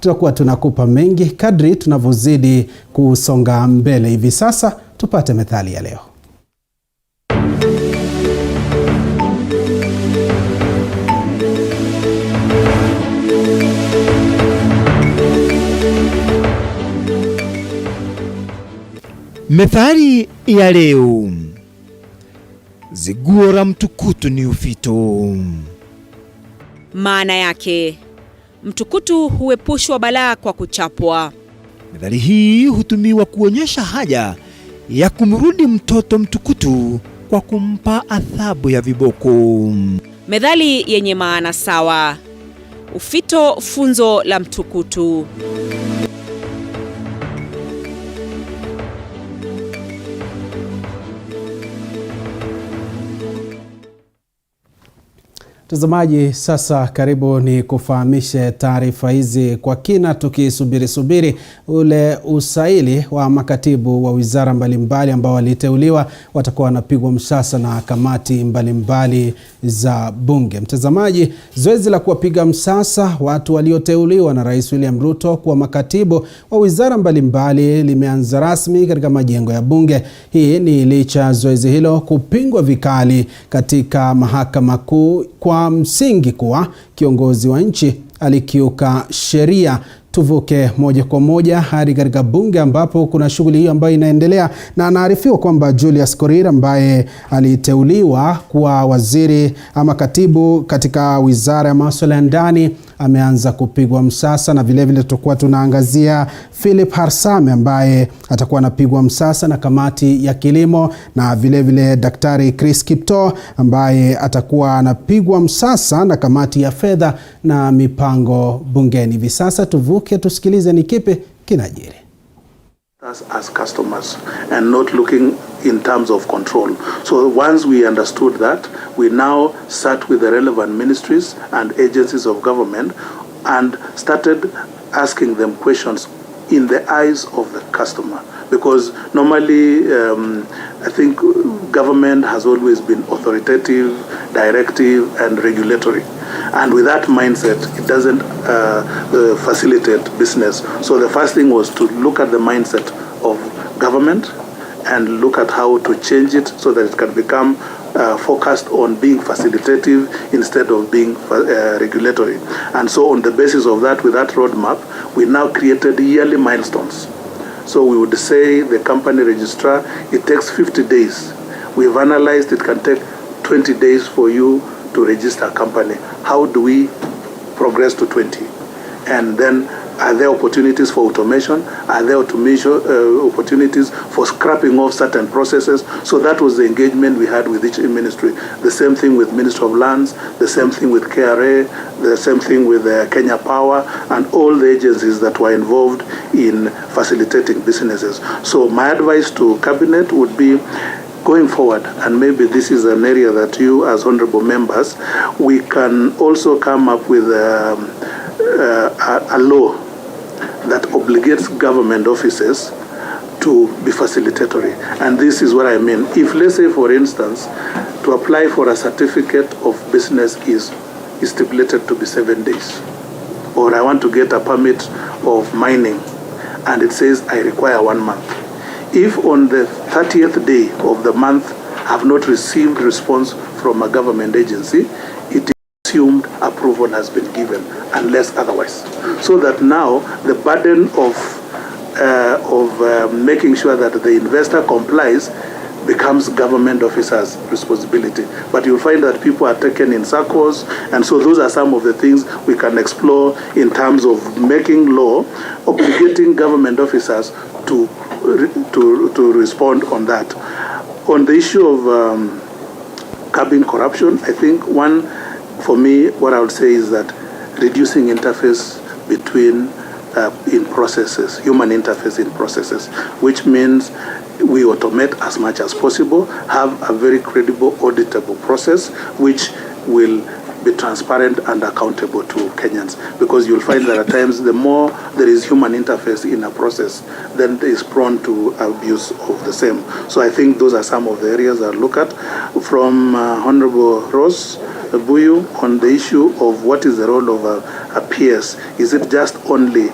tutakuwa tunakupa mengi kadri tunavyozidi kusonga mbele. Hivi sasa tupate methali ya leo. Methali ya leo. Ziguo la mtukutu ni ufito. Maana yake, mtukutu huepushwa balaa kwa kuchapwa. Methali hii hutumiwa kuonyesha haja ya kumrudi mtoto mtukutu kwa kumpa adhabu ya viboko. Methali yenye maana sawa. Ufito, funzo la mtukutu. Mtazamaji, sasa karibu ni kufahamishe taarifa hizi kwa kina, tukisubiri ule usaili wa makatibu wa wizara mbalimbali ambao waliteuliwa watakuwa wanapigwa msasa na kamati mbalimbali za bunge. Mtazamaji, zoezi la kuwapiga msasa watu walioteuliwa na Rais William Ruto kuwa makatibu wa wizara mbalimbali limeanza rasmi katika majengo ya bunge. Hii ni licha zoezi hilo kupingwa vikali katika mahakama kuu kwa msingi kuwa kiongozi wa nchi alikiuka sheria. Tuvuke moja kwa moja hadi katika bunge ambapo kuna shughuli hiyo ambayo inaendelea, na anaarifiwa kwamba Julius Korir ambaye aliteuliwa kuwa waziri ama katibu katika wizara ya masuala ya ndani ameanza kupigwa msasa, na vile vile tutakuwa tunaangazia Philip Harsame ambaye atakuwa anapigwa msasa na kamati ya kilimo, na vile vile Daktari Chris Kipto ambaye atakuwa anapigwa msasa na kamati ya fedha na mipango bungeni. Hivi sasa tuvuke tusikilize ni kipi kinajiri. As customers and not looking in terms of control. So once we understood that, we now sat with the relevant ministries and agencies of government and started asking them questions in the eyes of the customer. Because normally, I think government has always been authoritative, directive, and regulatory. And with that mindset, it doesn't facilitate business. So the first thing was to look at the mindset of government and look at how to change it so that it can become focused on being facilitative instead of being regulatory. And so on the basis of that, with that roadmap, we now created yearly milestones. So we would say the company registrar, it takes 50 days. We've analyzed it can take 20 days for you to register a company. How do we progress to 20? And then are there opportunities for automation? Are there opportunities for scrapping off certain processes? So that was the engagement we had with each ministry. The same thing with Ministry of Lands, the same thing with KRA, the same thing with Kenya Power, and all the agencies that were involved in facilitating businesses. So my advice to Cabinet would be, going forward, and maybe this is an area that you as honorable members, we can also come up with a law that obligates government offices to be facilitatory. And this is what I mean. If, let's say, for instance, to apply for a certificate of business is stipulated to be 7 days, or I want to get a permit of mining, and it says I require 1 month. If on the 30th day of the month I have not received response from a government agency, it is assumed approval has been given, unless otherwise. So that now the burden of making sure that the investor complies becomes government officers' responsibility. But you'll find that people are taken in circles, and so those are some of the things we can explore in terms of making law, obligating government officers to respond on that. On the issue of curbing corruption, I think one, for me, what I would say is that reducing interface between in processes, human interface in processes, which means we automate as much as possible, have a very credible, auditable process, which will be transparent and accountable to Kenyans, because you'll find that at times the more there is human interface in a process, then it is prone to abuse of the same. So I think those are some of the areas I'll look at. From Honorable Rose Buyu on the issue of what is the role of a PS. Is it just only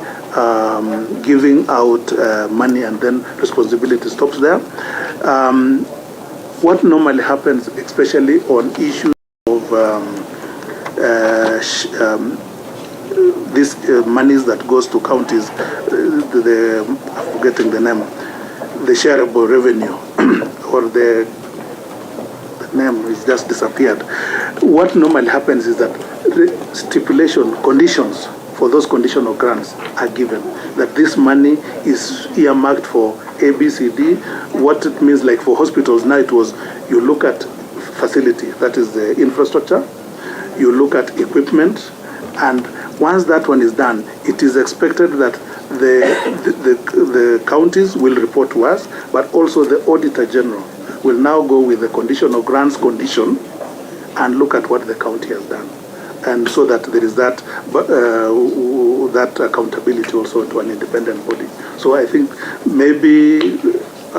giving out money and then responsibility stops there? What normally happens, especially on issues of these monies that goes to counties, I'm forgetting the name, the shareable revenue, or the name is just disappeared. What normally happens is that the conditions for those conditional grants are given, that this money is earmarked for ABCD. What it means, like for hospitals now, it was you look at facility, that is the infrastructure, you look at equipment, and once that one is done, it is expected that the counties will report to us, but also the Auditor General will now go with the conditional grants condition and look at what the county has done. And so that there is that accountability also to an independent body. So I think maybe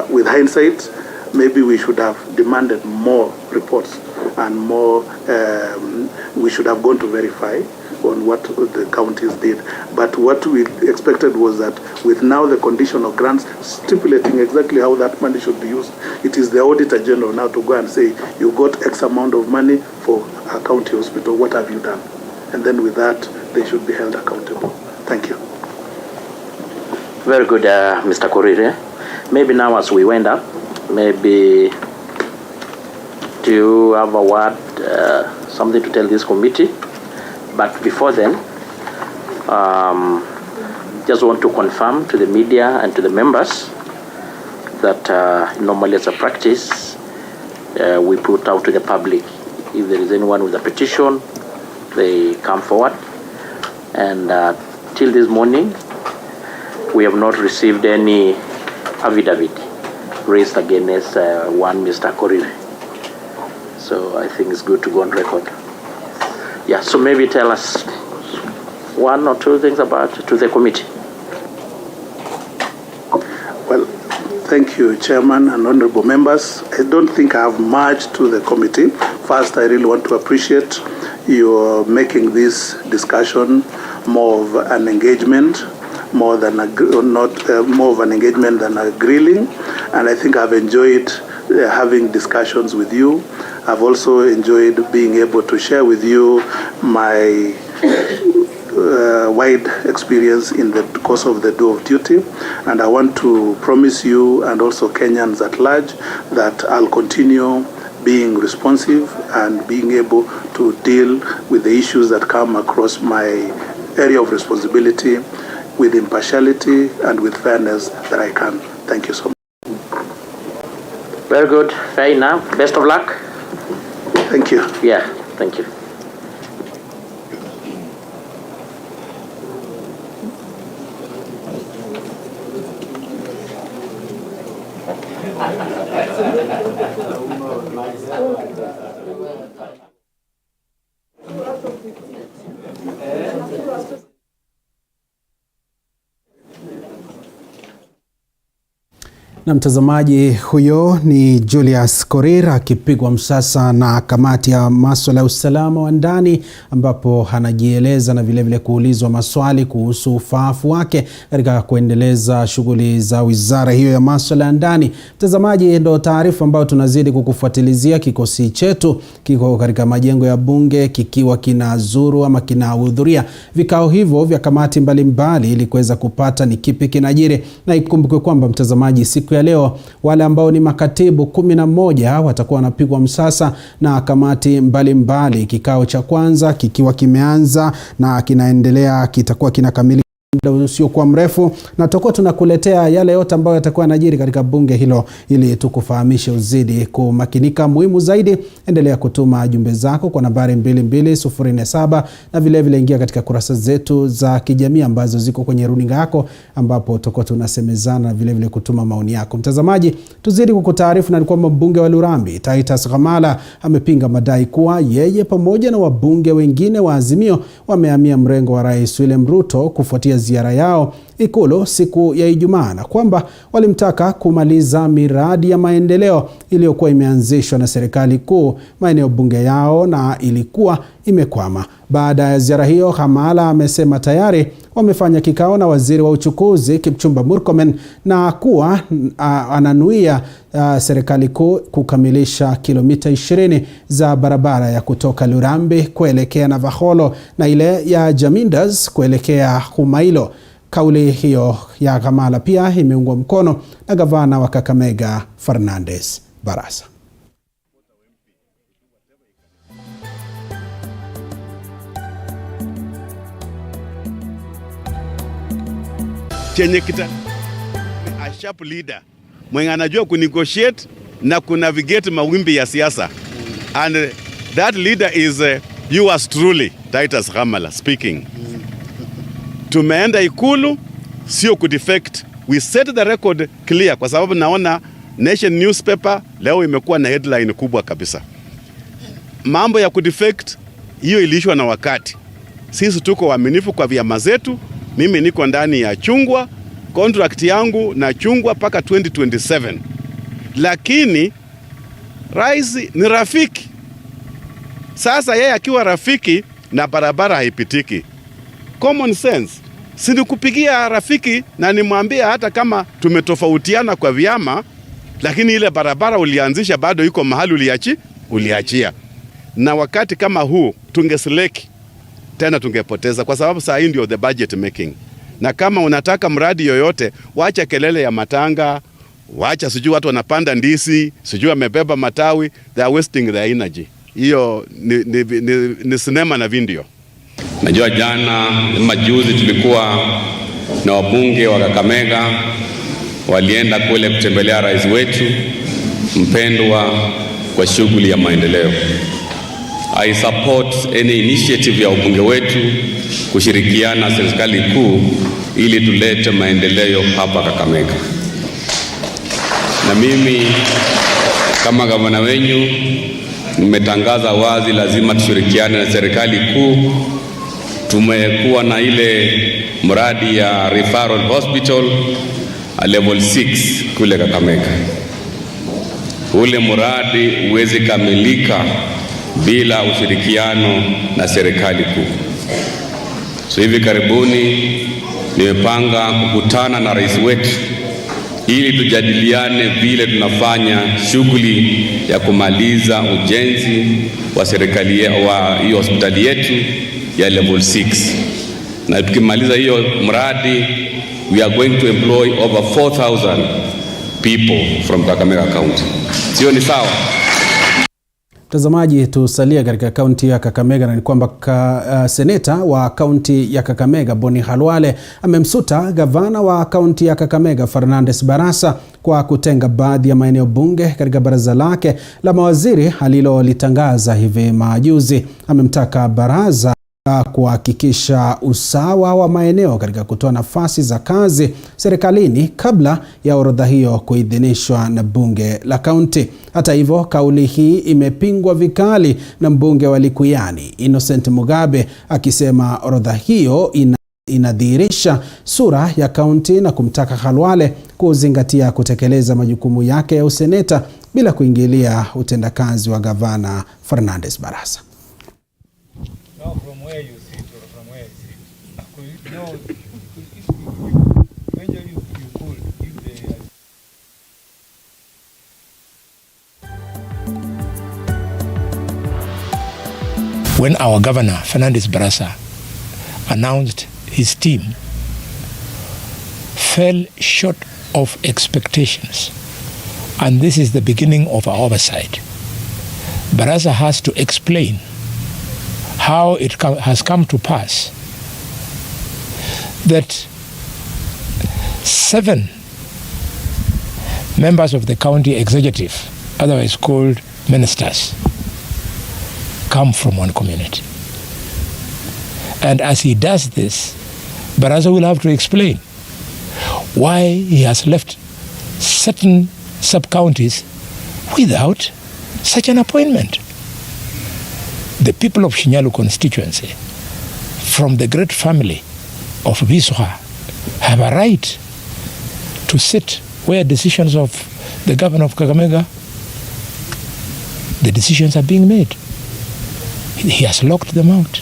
with hindsight, maybe we should have demanded more reports and more, we should have gone to verify on what the counties did. But what we expected was that with now the conditional grants stipulating exactly how that money should be used, it is the Auditor General now to go and say, you got X amount of money for a county hospital, what have you done? And then with that, they should be held accountable. Thank you. Very good, Mr. Korire. Maybe now as we wind up, maybe do you have a word, something to tell this committee? But before then, just want to confirm to the media and to the members that normally as a practice, we put out to the public. If there is anyone with a petition, they come forward. And till this morning, we have not received any affidavit raised against one Mr. Korire. So I think it's good to go on record. Yeah, so maybe tell us one or two things about to the committee. Well, thank you, Chairman and honorable members. I don't think I have much to the committee. First, I really want to appreciate you making this discussion more of an engagement, more of an engagement than a grilling. And I think I've enjoyed having discussions with you. I've also enjoyed being able to share with you my wide experience in the course of the do of duty. And I want to promise you and also Kenyans at large that I'll continue being responsive and being able to deal with the issues that come across my area of responsibility with impartiality and with fairness that I can. Thank you so much. Very good. Fair enough. Best of luck. Thank you. Yeah, thank you. Na mtazamaji, huyo ni Julius Korir akipigwa msasa na kamati ya masuala ya usalama wa ndani, ambapo anajieleza na vile vile kuulizwa maswali kuhusu ufaafu wake katika kuendeleza shughuli za wizara hiyo ya masuala ya ndani. Mtazamaji, ndo taarifa ambayo tunazidi kukufuatilizia. Kikosi chetu kiko katika majengo ya bunge kikiwa kinazuru ama kinahudhuria vikao hivyo vya kamati mbalimbali ili kuweza kupata ni kipi kinajiri. Na ikumbuke kwamba mtazamaji, siku ya leo wale ambao ni makatibu 11 watakuwa wanapigwa msasa na kamati mbalimbali. Kikao cha kwanza kikiwa kimeanza na kinaendelea, kitakuwa kinakamilika muda usiokuwa mrefu, na tutakuwa tunakuletea yale yote ambayo yatakuwa yanajiri katika bunge hilo ili tukufahamishe uzidi kumakinika. Muhimu zaidi, endelea kutuma jumbe zako kwa nambari 22047 na vile vile ingia katika kurasa zetu za kijamii ambazo ziko kwenye runinga yako, ambapo tutakuwa tunasemezana na vile vile kutuma maoni yako. Mtazamaji, tuzidi kukutaarifu na kwamba mbunge wa Lurambi Titus Khamala amepinga madai kuwa yeye pamoja na wabunge wengine wa Azimio wamehamia mrengo wa Rais William Ruto kufuatia ziara yao Ikulu siku ya Ijumaa, na kwamba walimtaka kumaliza miradi ya maendeleo iliyokuwa imeanzishwa na serikali kuu maeneo bunge yao na ilikuwa imekwama. Baada ya ziara hiyo, Khamala amesema tayari wamefanya kikao na waziri wa uchukuzi Kipchumba Murkomen na kuwa ananuia serikali kuu kukamilisha kilomita 20 za barabara ya kutoka Lurambi kuelekea Navakholo na ile ya Jamindas kuelekea Humailo. Kauli hiyo ya Khamala pia imeungwa mkono na gavana wa Kakamega Fernandes Barasa. Chenye kita a sharp leader mwenye anajua kunegotiate na kunavigate mawimbi ya siasa, and that leader is yours truly, Titus Khamala speaking. Tumeenda Ikulu sio kudefect, we set the record clear, kwa sababu naona Nation newspaper leo imekuwa na headline kubwa kabisa. Mambo ya kudefect hiyo ilishwa na wakati. Sisi tuko waaminifu kwa vyama zetu. Mimi niko ndani ya chungwa, contract yangu na chungwa paka 2027. Lakini rais ni rafiki. Sasa yeye akiwa rafiki na barabara haipitiki. Common sense. Sindikupigia rafiki na nimwambia hata kama tumetofautiana kwa vyama, lakini ile barabara ulianzisha bado iko mahali uliachia. Na wakati kama huu tungeseleki tena tungepoteza, kwa sababu saa hii ndio the budget making. Na kama unataka mradi yoyote, wacha kelele ya matanga, wacha sijui watu wanapanda ndisi, sijui wamebeba matawi, they are wasting their energy. Hiyo ni sinema na video. Najua jana majuzi tulikuwa na wabunge wa Kakamega walienda kule kutembelea rais wetu mpendwa kwa shughuli ya maendeleo. I support any initiative ya wabunge wetu kushirikiana na serikali kuu ili tulete maendeleo hapa Kakamega. Na mimi kama gavana wenyu nimetangaza wazi lazima tushirikiane na serikali kuu. Tumekuwa na ile mradi ya referral hospital level 6 kule Kakamega. Ule mradi huwezi kamilika bila ushirikiano na serikali kuu. So hivi karibuni nimepanga kukutana na rais wetu ili tujadiliane vile tunafanya shughuli ya kumaliza ujenzi wa serikali wa hiyo hospitali yetu ya level 6. Na tukimaliza hiyo mradi, we are going to employ over 4,000 people from Kakamega County. Sio ni sawa? Mtazamaji, tusalia katika kaunti ya Kakamega, na ni kwamba seneta wa kaunti ya Kakamega Boni Khalwale amemsuta gavana wa kaunti ya Kakamega Fernandes Barasa kwa kutenga baadhi ya maeneo bunge katika baraza lake la mawaziri alilolitangaza hivi majuzi. Amemtaka baraza kuhakikisha usawa wa maeneo katika kutoa nafasi za kazi serikalini kabla ya orodha hiyo kuidhinishwa na bunge la kaunti. Hata hivyo, kauli hii imepingwa vikali na mbunge wa Likuyani Innocent Mugabe, akisema orodha hiyo inadhihirisha sura ya kaunti na kumtaka Khalwale kuzingatia kutekeleza majukumu yake ya useneta bila kuingilia utendakazi wa gavana Fernandes Barasa. From where you sit or from where you sit. When our governor, Fernandes Barasa, announced his team, fell short of expectations, and this is the beginning of our oversight. Barasa has to explain how it has come to pass that 7 members of the county executive, otherwise called ministers, come from one community. And as he does this, Baraza will have to explain why he has left certain sub-counties without such an appointment. The people of Shinyalu constituency, from the great family of Biswa, have a right to sit where decisions of the governor of Kakamega, the decisions are being made. He has locked them out.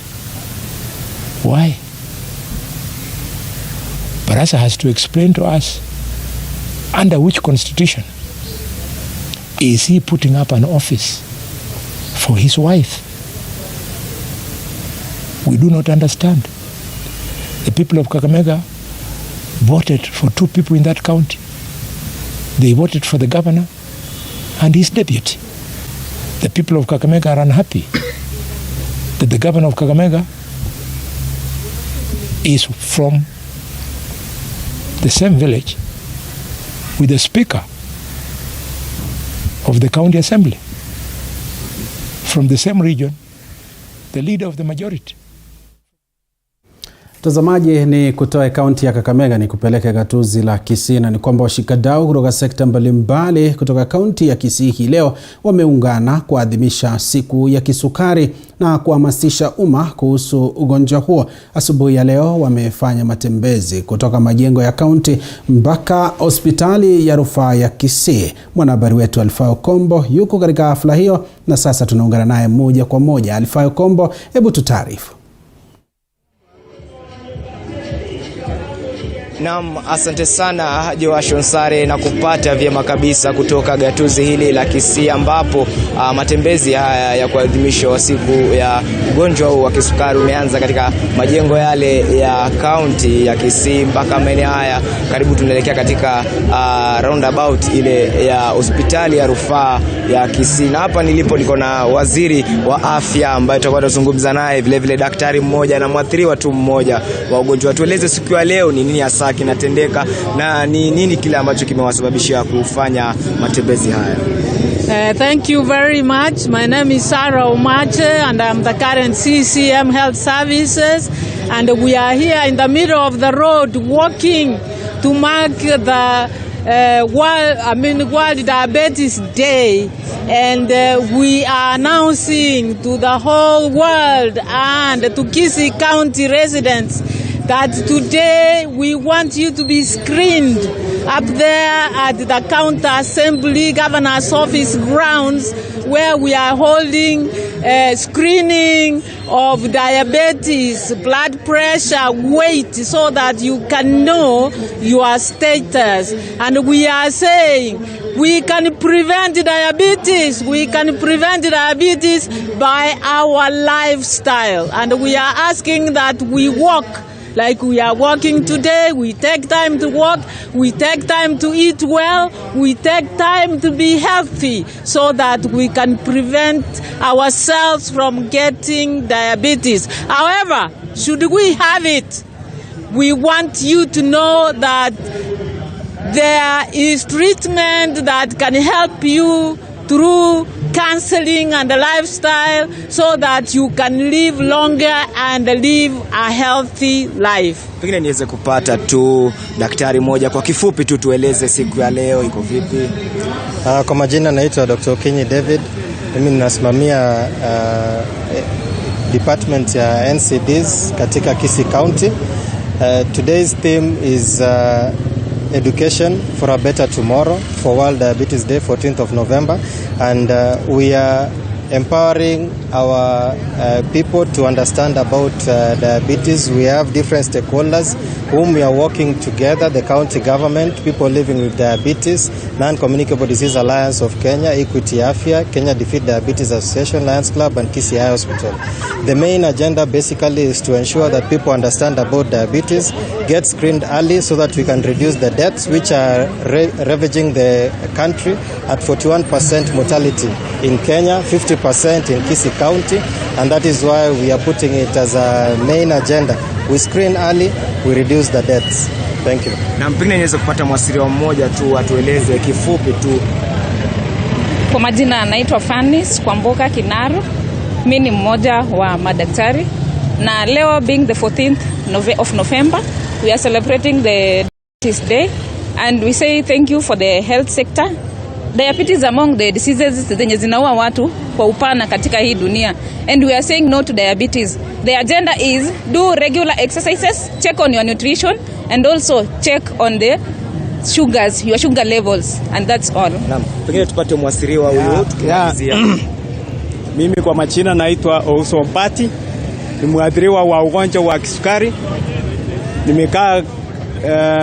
Why? Baraza has to explain to us under which constitution is he putting up an office for his wife. We do not understand. The people of Kakamega voted for 2 people in that county. They voted for the governor and his deputy. The people of Kakamega are unhappy that the governor of Kakamega is from the same village with the speaker of the county assembly, from the same region, the leader of the majority. Mtazamaji, ni kutoa kaunti ya Kakamega ni kupeleka gatuzi la Kisii, na ni kwamba washikadau kutoka sekta mbalimbali kutoka kaunti ya Kisii hii leo wameungana kuadhimisha siku ya kisukari na kuhamasisha umma kuhusu ugonjwa huo. Asubuhi ya leo wamefanya matembezi kutoka majengo ya kaunti mpaka hospitali ya rufaa ya Kisii. Mwanahabari wetu Alfayo Kombo yuko katika hafla hiyo na sasa tunaungana naye moja kwa moja. Alfayo Kombo, hebu tutaarifu. Naam, asante sana Joash Onsare na kupata vyema kabisa kutoka gatuzi hili la Kisii, ambapo matembezi haya ya kuadhimisha siku ya ugonjwa wa kisukari umeanza katika majengo yale ya kaunti ya Kisii mpaka maeneo haya karibu tunaelekea katika roundabout ile ya hospitali ya rufaa ya Kisii. Na hapa nilipo niko na waziri wa afya ambaye tutakuwa tunazungumza naye, vile vile daktari mmoja na mwathiriwa tu mmoja wa ugonjwa. Tueleze siku ya leo ni nini hasa kinatendeka na ni nini kile ambacho kimewasababishia kufanya matembezi haya? Thank you very much. My name is Sarah Omache and I'm the current CCM Health Services, and we are here in the middle of the road walking to mark the World Diabetes Day, and we are announcing to the whole world and to Kisii County residents that today we want you to be screened up there at the county assembly governor's office grounds, where we are holding screening of diabetes, blood pressure, weight, so that you can know your status. And we are saying we can prevent diabetes. We can prevent diabetes by our lifestyle. And we are asking that we walk like we are walking today. We take time to walk, we take time to eat well, we take time to be healthy, so that we can prevent ourselves from getting diabetes. However, should we have it, we want you to know that there is treatment that can help you through counseling and the lifestyle, so that you can live longer and live a healthy life. Pengine niweze kupata tu daktari moja kwa kifupi tu tueleze siku ya leo iko vipi? Kwa majina naitwa Dr. Okinyi David. Mimi ninasimamia department ya NCDs katika Kisii County. Today's theme is education for a better tomorrow for World Diabetes Day, 14th of November, and we are empowering our people to understand about diabetes. We have different stakeholders whom we are working together: the county government, people living with diabetes, Non-Communicable Disease Alliance of Kenya, Equity Afya, Kenya Defeat Diabetes Association, Lions Club, and Kisii Hospital. The main agenda basically is to ensure that people understand about diabetes, get screened early so that we can reduce the deaths which are ravaging the country at 41% mortality in Kenya, 50% in Kisii County, and that is why we are putting it as a main agenda we screen early, we reduce the deaths. Thank you. Na pengine niweze kupata mwasiriwa mmoja tu atueleze kifupi tu. Kwa majina naitwa Fanis Kwamboka Kinaru. Mimi ni mmoja wa madaktari. Na leo being the 14th of November, we are celebrating the Diabetes Day, and we say thank you for the health sector. Diabetes among the diseases zenye zinaua watu kwa upana katika hii dunia, and we are saying no to diabetes. The agenda is do regular exercises, check on your nutrition, and also check on the sugars, your sugar levels, and that's all. Naam, pengine tupate mwasiriwa huyo tukimalizia. Mimi kwa majina naitwa Ouso Mpati, ni mwadhiriwa wa ugonjwa wa kisukari. Nimekaa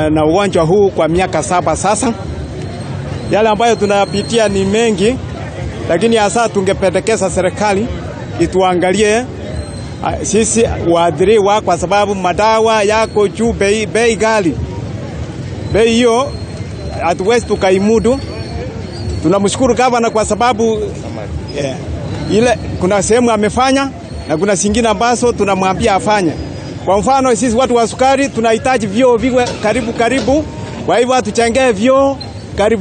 na ugonjwa huu kwa miaka 7 sasa. Yale ambayo tunayapitia ni mengi, lakini hasa tungependekeza serikali ituangalie sisi waadhiriwa, kwa sababu madawa yako juu, bei ghali. Bei hiyo hatuwezi tukaimudu. Tunamshukuru gavana kwa sababu ile kuna sehemu amefanya na kuna singine ambazo tunamwambia afanye. Kwa mfano sisi watu wa sukari tunahitaji vyoo viwe karibu. Kwa hivyo tuchangee vyoo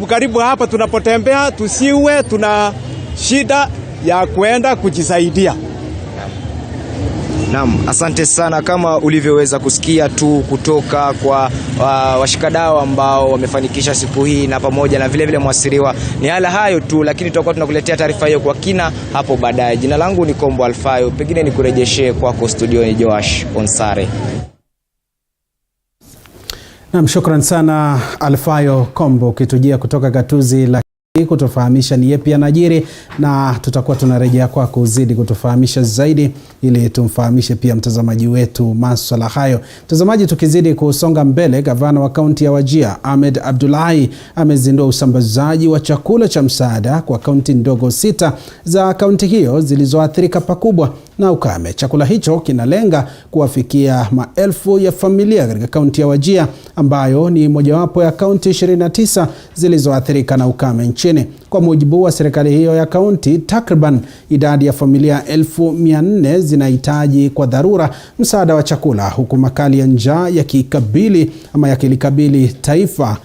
karibu hapa tunapotembea, tusiwe tuna shida ya kuenda kujisaidia. Naam, asante sana. Kama ulivyoweza kusikia tu kutoka kwa washikadau ambao wamefanikisha siku hii na pamoja na vile mwasiriwa, ni hala hayo tu, lakini tutakuwa tunakuletea taarifa hiyo kwa kina hapo baadaye. Jina langu ni Kombo Alfayo, pengine nikurejeshe kwako studioni Joash Onsare. Naam, shukran sana Alfayo Kombo, ukitujia kutoka gatuzi la kutufahamisha ni yepi yanajiri, na tutakuwa tunarejea kwa kuzidi kutufahamisha zaidi ili tumfahamishe pia mtazamaji wetu masuala hayo. Mtazamaji, tukizidi kusonga mbele, gavana wa kaunti ya Wajir Ahmed Abdullahi amezindua usambazaji wa chakula cha msaada kwa kaunti ndogo 6 za kaunti hiyo zilizoathirika pakubwa na ukame. Chakula hicho kinalenga kuwafikia maelfu ya familia katika kaunti ya Wajir, ambayo ni mojawapo ya kaunti 29 zilizoathirika na ukame nchini. Kwa mujibu wa serikali hiyo ya kaunti, takriban idadi ya familia 1400 zinahitaji kwa dharura msaada wa chakula, huku makali ya njaa yakilikabili taifa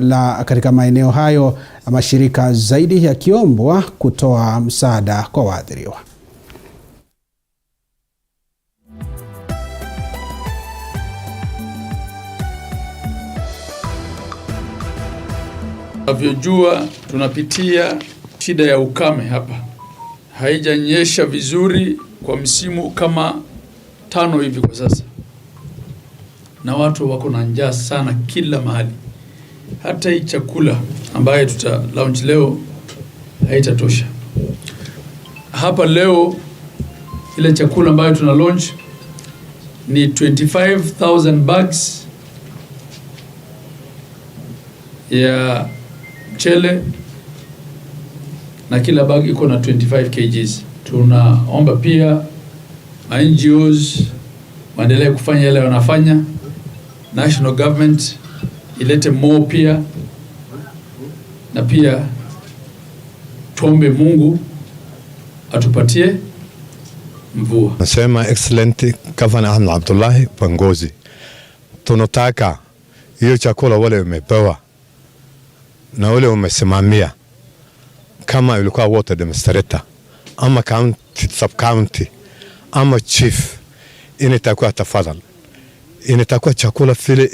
la katika maeneo hayo, mashirika zaidi yakiombwa kutoa msaada kwa waathiriwa. Tunavyojua tunapitia shida ya ukame hapa. Haijanyesha vizuri kwa msimu kama 5 hivi kwa sasa. Na watu wako na njaa sana kila mahali. Hata hii chakula ambaye tuta launch leo haitatosha. Hapa leo ile chakula ambayo tuna launch ni 25,000 bags ya mchele, na kila bag iko na 25 kgs. Tunaomba pia NGOs waendelee kufanya yale wanafanya. National government ilete more pia, na pia tuombe Mungu atupatie mvua. Nasema Excellency Gavana Ahmed Abdullahi Pangozi, tunataka hiyo chakula wale umepewa na wale umesimamia, kama ilikuwa water administrator ama county sub county ama chief, inatakiwa tafadhali, inatakiwa chakula vile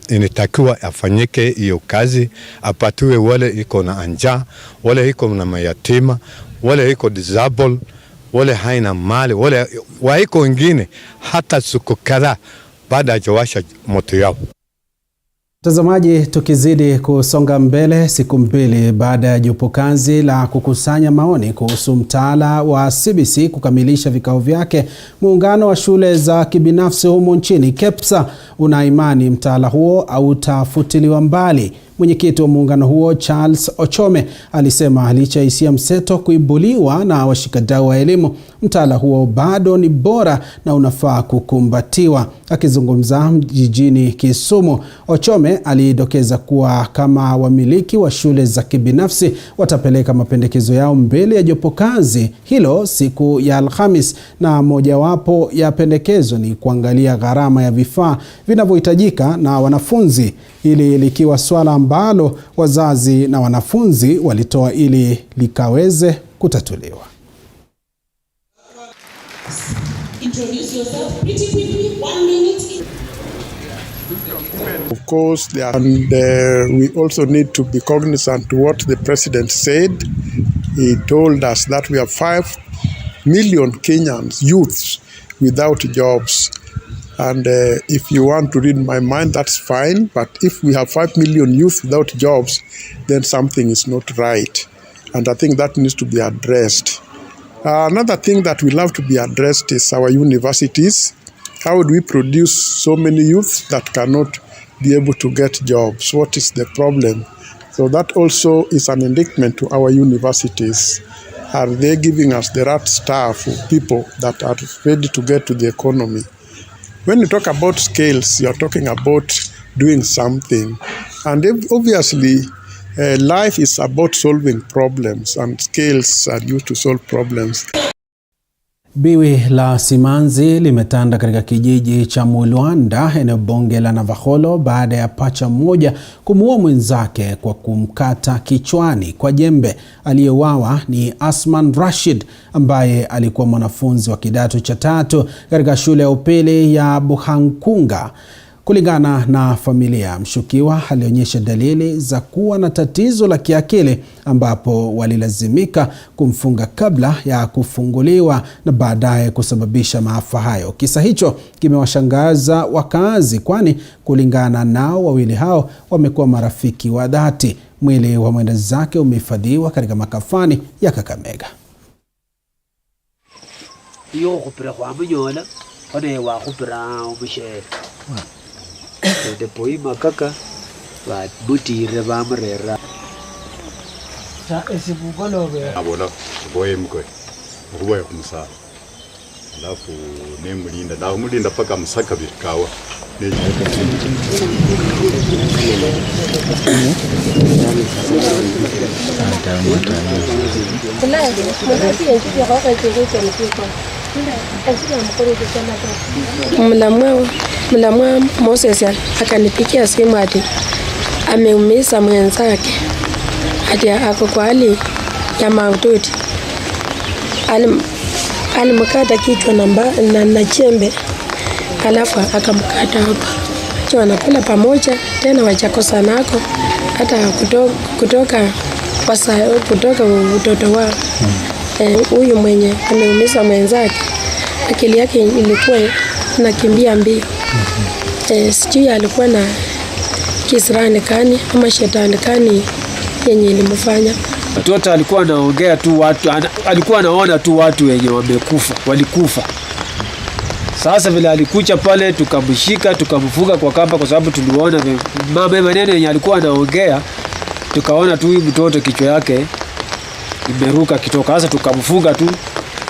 inatakiwa afanyike hiyo kazi, apatiwe wale iko na njaa, wale iko na mayatima, wale iko disabled, wale haina mali, wale waiko wengine hata siku kadhaa baada ya jawasha moto yao. Mtazamaji, tukizidi kusonga mbele, siku 2 baada ya jopo kazi la kukusanya maoni kuhusu mtaala wa CBC kukamilisha vikao vyake, muungano wa shule za kibinafsi humo nchini KEPSA una imani mtaala huo hautafutiliwa mbali. Mwenyekiti wa muungano huo Charles Ochome alisema licha hisia mseto kuibuliwa na washikadau wa elimu, mtaala huo bado ni bora na unafaa kukumbatiwa. Akizungumza jijini Kisumu, Ochome alidokeza kuwa kama wamiliki wa shule za kibinafsi watapeleka mapendekezo yao mbele ya jopo kazi hilo siku ya Alhamis, na mojawapo ya pendekezo ni kuangalia gharama ya vifaa vinavyohitajika na wanafunzi, ili likiwa swala ambalo wazazi na wanafunzi walitoa ili likaweze kutatuliwa. Introduce yourself pretty quickly, 1 minute. Of course, and we also need to be cognizant to what the president said. He told us that we have 5 million Kenyans, youths, without jobs. And if you want to read my mind, that's fine. But if we have 5 million youth without jobs, then something is not right. And I think that needs to be addressed. Another thing that will have to be addressed is our universities. How do we produce so many youth that cannot be able to get jobs? What is the problem? So that also is an indictment to our universities. Are they giving us the right staff, people that are ready to get to the economy? When you talk about skills, you are talking about doing something. And obviously, life is about solving problems, and skills are used to solve problems. Biwi la simanzi limetanda katika kijiji cha Mulwanda, eneo bunge la Navakholo, baada ya pacha mmoja kumuua mwenzake kwa kumkata kichwani kwa jembe. Aliyeuawa ni Asman Rashid, ambaye alikuwa mwanafunzi wa kidato cha 3 katika shule ya upili ya Buhankunga. Kulingana na familia, mshukiwa alionyesha dalili za kuwa na tatizo la kiakili, ambapo walilazimika kumfunga kabla ya kufunguliwa na baadaye kusababisha maafa hayo. Kisa hicho kimewashangaza wakazi, kwani kulingana nao wawili hao wamekuwa marafiki wa dhati. Mwili wa mwenda zake umehifadhiwa katika makafani ya Kakamega. Depoi makaka wa buti rebamrera ta esibugolo be abola boye mkwe kuboye kumsa alafu nemulinda na umulinda paka musaka bikawa Mlamwa Moses akanipikia simu ati ameumisa mwenzake, ati ako kwa hali ya mahututi. Alimkata kichwa na chembe, alafu akamkata hapa. Wanakula pamoja tena, wachakosa nako hata kutoka utoto wao. Huyu mwenye ameumisa mwenzake, akili yake ilikuwa nakimbia mbio. Sijui alikuwa na kisirani kani ama shetani kani yenye ilimfanya. Mtoto alikuwa anaongea tu watu, alikuwa anaona tu watu wenye walikufa. Sasa vile alikuja pale, tukamshika tukamfunga kwa kamba, kwa sababu tuliona maneno yenye alikuwa anaongea. Tukaona tu huyu mtoto kichwa yake imeruka kitoka. Sasa tukamfunga tu,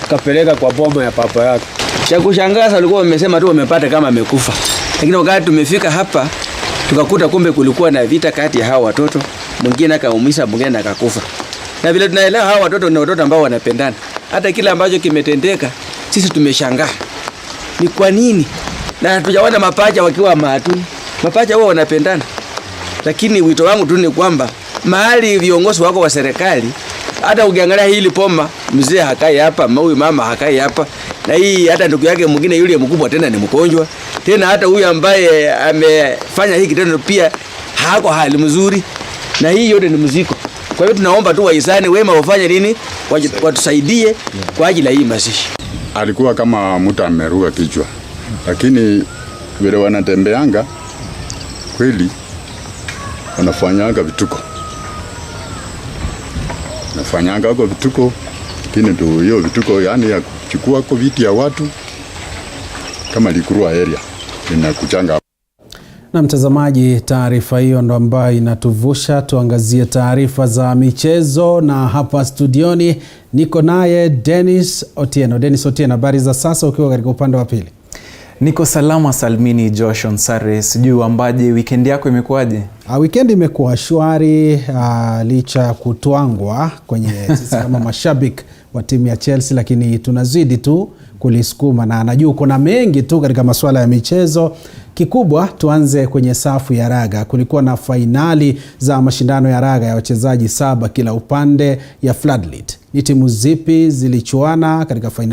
tukapeleka kwa boma ya papa yake. Cha kushangaza walikuwa wamesema tu wamepata kama amekufa. Lakini wakati tumefika hapa tukakuta kumbe kulikuwa na vita kati ya hao watoto. Mwingine akaumisa, mwingine akakufa. Na vile tunaelewa hao watoto ni watoto ambao wanapendana. Hata kila ambacho kimetendeka sisi tumeshangaa. Ni kwa nini? Na hatujaona mapacha wakiwa maatuni. Mapacha wao wanapendana. Lakini wito wangu tu ni kwamba mahali viongozi wako wa serikali, hata ukiangalia hili poma, mzee hakai hapa, huyu mama hakai hapa. Na hii hata ndugu yake mwingine yule mkubwa tena ni mgonjwa. Tena hata huyu ambaye amefanya hiki kitendo pia hako hali mzuri. Na hii yote ni mziko. Kwa hiyo tunaomba tu wahisani wema wafanye nini? Watusaidie kwa ajili ya hii mazishi. Alikuwa kama mtu ameruka kichwa. Lakini vile wanatembeanga kweli wanafanyanga vituko. Nafanyanga kwa vituko, lakini tu hiyo vituko yani ya kuchukua kwa viti ya watu kama Likurua area inakuchanga. Na mtazamaji, taarifa hiyo ndo ambayo inatuvusha tuangazie taarifa za michezo, na hapa studioni niko naye Dennis Otieno. Dennis Otieno, habari za sasa ukiwa katika upande wa pili? Niko salama salmini Joshua Sare, sijui ambaje weekend yako imekuwaje? Weekend imekuwa shwari, licha kutwangwa kwenye sisi kama mashabiki wa timu ya Chelsea, lakini tunazidi tu kulisukuma, na najua kuna mengi tu katika masuala ya michezo. Kikubwa tuanze kwenye safu ya raga. Kulikuwa na fainali za mashindano ya raga ya wachezaji 7 kila upande ya Floodlit. Ni timu zipi zilichuana katika fainali?